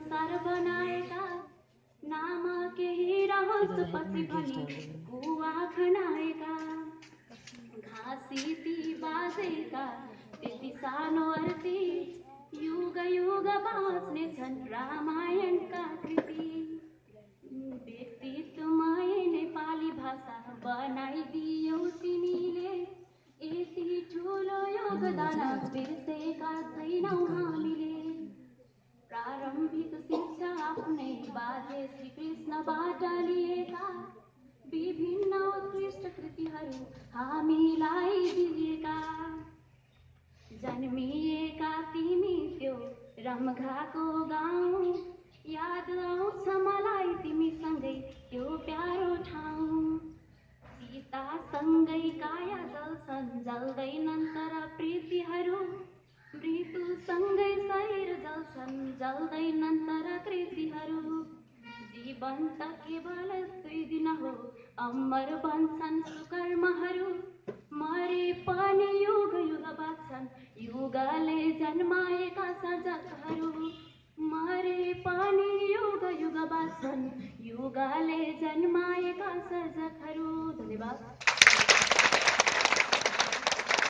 संसार बनाएका, नाम केही रहोस् पछि भनी कुवा खनाएका, घाँसी ती बाजेका त्यति सानो अर्थी, युग युग बाँच्ने छन् रामायणका कृति। व्यक्तित्वमय नेपाली भाषा बनाइदियौ तिमीले, यति ठुलो योगदान बिर्सेका छैनौ हामीले। प्रारम्भिक शिक्षा आफ्नै बाजे श्री कृष्णबाट लिएका, विभिन्न उत्कृष्ट कृतिहरू हामीलाई दिएका। जन्मिएका तिमी त्यो रमघाको गाउँ, याद आउँछ मलाई तिमीसँगै त्यो प्यारो ठाउँ। सीतासँगै काया जल्छन् जल्दैनन् तर प्रीतिहरू, मृत्युसँगै शरीर जल्छन् जल्दैनन् तर कृतिहरू। जीवन त केवल 2 दिन हो, अमर बन्छन् सुकर्महरू, मरे पनि युग युग बाँच्छन् युगले जन्माएका सर्जकहरू। मरे पनि युग युग बाँच्छन् युगले जन्माएका सर्जकहरू। धन्यवाद।